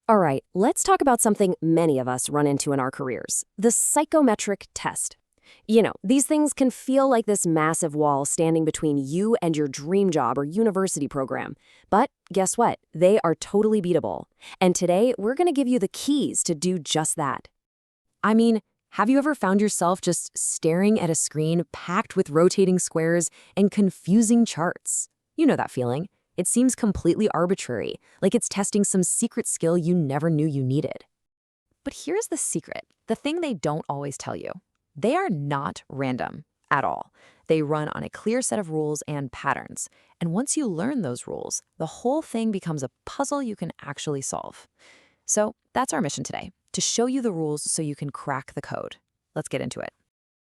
All right, let's talk about something many of us run into in our careers, the psychometric test. These things can feel like this massive wall standing between you and your dream job or university program. But guess what? They are totally beatable. And today, we're going to give you the keys to do just that. I mean, have you ever found yourself just staring at a screen packed with rotating squares and confusing charts? You know that feeling. It seems completely arbitrary, like it's testing some secret skill you never knew you needed. But here's the secret, the thing they don't always tell you. They are not random at all. They run on a clear set of rules and patterns. And once you learn those rules, the whole thing becomes a puzzle you can actually solve. So that's our mission today, to show you the rules so you can crack the code. Let's get into it.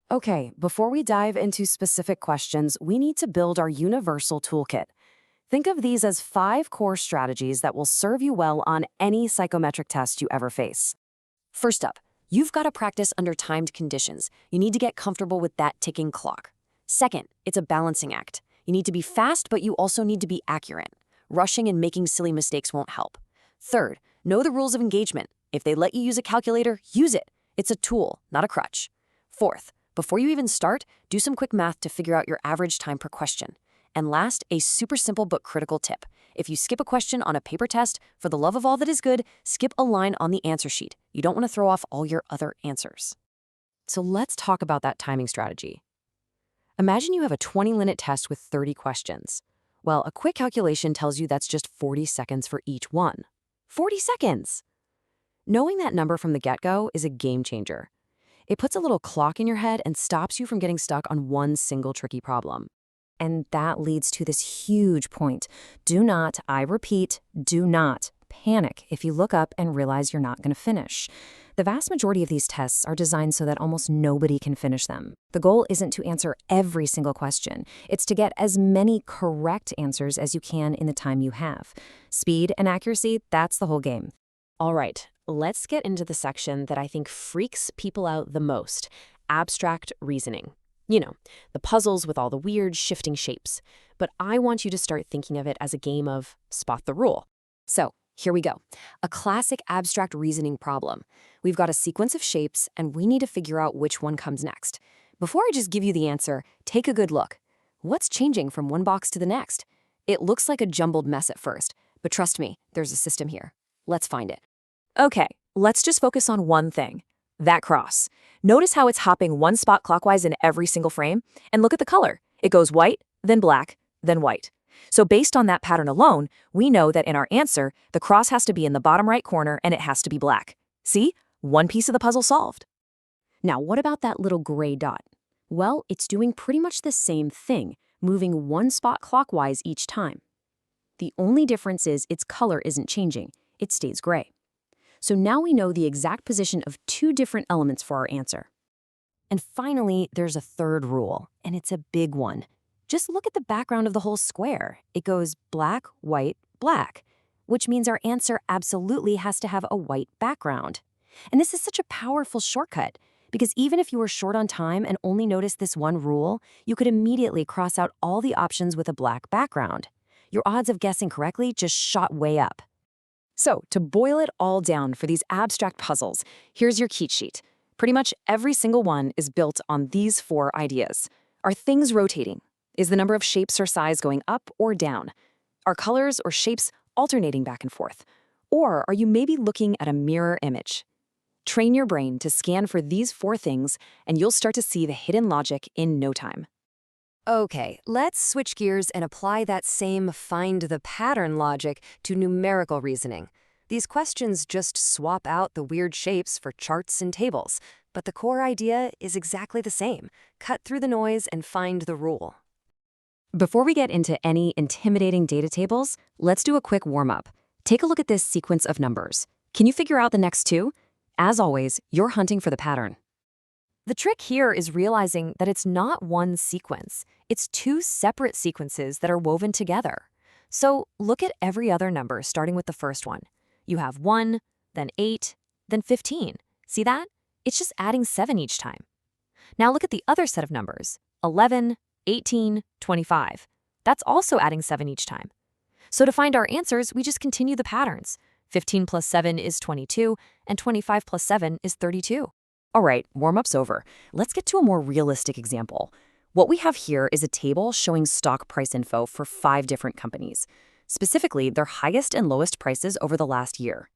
Okay, before we dive into specific questions, we need to build our Universal Toolkit. Think of these as 5 core strategies that will serve you well on any psychometric test you ever face. First up, you've got to practice under timed conditions. You need to get comfortable with that ticking clock. Second, it's a balancing act. You need to be fast, but you also need to be accurate. Rushing and making silly mistakes won't help. Third, know the rules of engagement. If they let you use a calculator, use it. It's a tool, not a crutch. Fourth, before you even start, do some quick math to figure out your average time per question. And last, a super simple but critical tip. If you skip a question on a paper test, for the love of all that is good, skip a line on the answer sheet. You don't want to throw off all your other answers. So let's talk about that timing strategy. Imagine you have a 20-minute test with 30 questions. Well, a quick calculation tells you that's just 40 seconds for each one. 40 seconds! Knowing that number from the get-go is a game changer. It puts a little clock in your head and stops you from getting stuck on one single tricky problem. And that leads to this huge point. Do not, I repeat, do not panic if you look up and realize you're not going to finish. The vast majority of these tests are designed so that almost nobody can finish them. The goal isn't to answer every single question. It's to get as many correct answers as you can in the time you have. Speed and accuracy, that's the whole game. All right, let's get into the section that I think freaks people out the most, abstract reasoning. The puzzles with all the weird shifting shapes. But I want you to start thinking of it as a game of spot the rule. So here we go. A classic abstract reasoning problem. We've got a sequence of shapes, and we need to figure out which one comes next. Before I just give you the answer, take a good look. What's changing from one box to the next? It looks like a jumbled mess at first, but trust me, there's a system here. Let's find it. Okay, let's just focus on one thing. That cross. Notice how it's hopping one spot clockwise in every single frame? And look at the color. It goes white, then black, then white. So based on that pattern alone, we know that in our answer, the cross has to be in the bottom right corner and it has to be black. See? One piece of the puzzle solved. Now, what about that little gray dot? Well, it's doing pretty much the same thing, moving one spot clockwise each time. The only difference is its color isn't changing. It stays gray. So now we know the exact position of 2 different elements for our answer. And finally, there's a third rule, and it's a big one. Just look at the background of the whole square. It goes black, white, black, which means our answer absolutely has to have a white background. And this is such a powerful shortcut, because even if you were short on time and only noticed this one rule, you could immediately cross out all the options with a black background. Your odds of guessing correctly just shot way up. So, to boil it all down for these abstract puzzles, here's your cheat sheet. Pretty much every single one is built on these 4 ideas. Are things rotating? Is the number of shapes or size going up or down? Are colors or shapes alternating back and forth? Or are you maybe looking at a mirror image? Train your brain to scan for these 4 things, and you'll start to see the hidden logic in no time. Okay, let's switch gears and apply that same find the pattern logic to numerical reasoning. These questions just swap out the weird shapes for charts and tables, but the core idea is exactly the same. Cut through the noise and find the rule. Before we get into any intimidating data tables, let's do a quick warm-up. Take a look at this sequence of numbers. Can you figure out the next 2? As always, you're hunting for the pattern. The trick here is realizing that it's not one sequence. It's 2 separate sequences that are woven together. So look at every other number starting with the first one. You have 1, then 8, then 15. See that? It's just adding 7 each time. Now look at the other set of numbers, 11, 18, 25. That's also adding 7 each time. So to find our answers, we just continue the patterns. 15 plus 7 is 22, and 25 plus 7 is 32. All right, warm-up's over. Let's get to a more realistic example. What we have here is a table showing stock price info for 5 different companies, specifically their highest and lowest prices over the last year.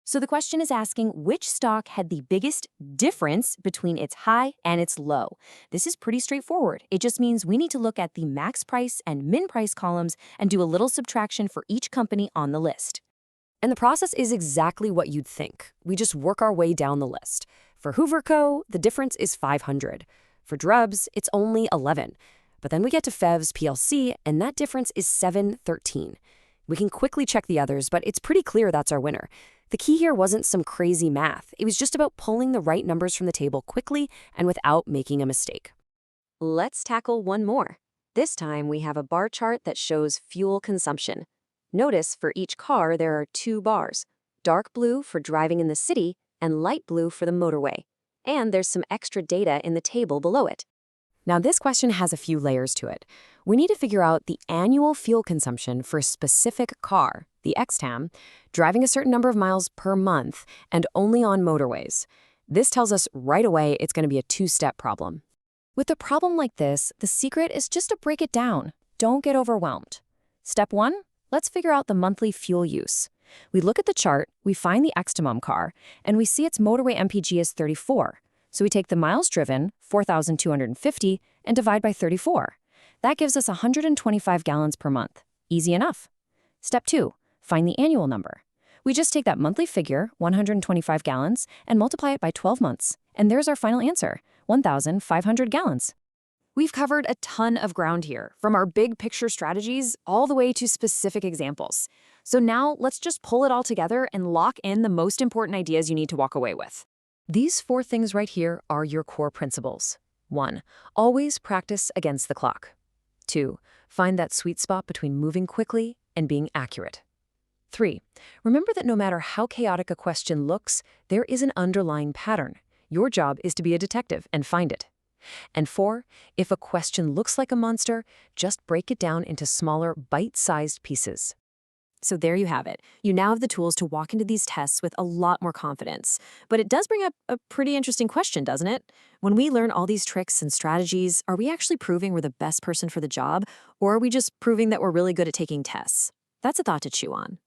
So the question is asking which stock had the biggest difference between its high and its low. This is pretty straightforward. It just means we need to look at the max price and min price columns and do a little subtraction for each company on the list. And the process is exactly what you'd think. We just work our way down the list. For Hoover Co., the difference is 500. For Drubs, it's only 11. But then we get to Fevs PLC, and that difference is 713. We can quickly check the others, but it's pretty clear that's our winner. The key here wasn't some crazy math. It was just about pulling the right numbers from the table quickly and without making a mistake. Let's tackle one more. This time we have a bar chart that shows fuel consumption. Notice for each car there are 2 bars, dark blue for driving in the city and light blue for the motorway. And there's some extra data in the table below it. Now this question has a few layers to it. We need to figure out the annual fuel consumption for a specific car, the XTAM, driving a certain number of miles per month and only on motorways. This tells us right away it's going to be a 2-step problem. With a problem like this, the secret is just to break it down. Don't get overwhelmed. Step 1, let's figure out the monthly fuel use. We look at the chart, we find the XTAM car, and we see its motorway MPG is 34. So we take the miles driven, 4,250, and divide by 34. That gives us 125 gallons per month. Easy enough. Step 2, find the annual number. We just take that monthly figure, 125 gallons, and multiply it by 12 months. And there's our final answer, 1,500 gallons. We've covered a ton of ground here, from our big picture strategies all the way to specific examples. So now let's just pull it all together and lock in the most important ideas you need to walk away with. These 4 things right here are your core principles. 1, always practice against the clock. 2, find that sweet spot between moving quickly and being accurate. 3, remember that no matter how chaotic a question looks, there is an underlying pattern. Your job is to be a detective and find it. And 4, if a question looks like a monster, just break it down into smaller, bite-sized pieces. So there you have it. You now have the tools to walk into these tests with a lot more confidence. But it does bring up a pretty interesting question, doesn't it? When we learn all these tricks and strategies, are we actually proving we're the best person for the job, or are we just proving that we're really good at taking tests? That's a thought to chew on.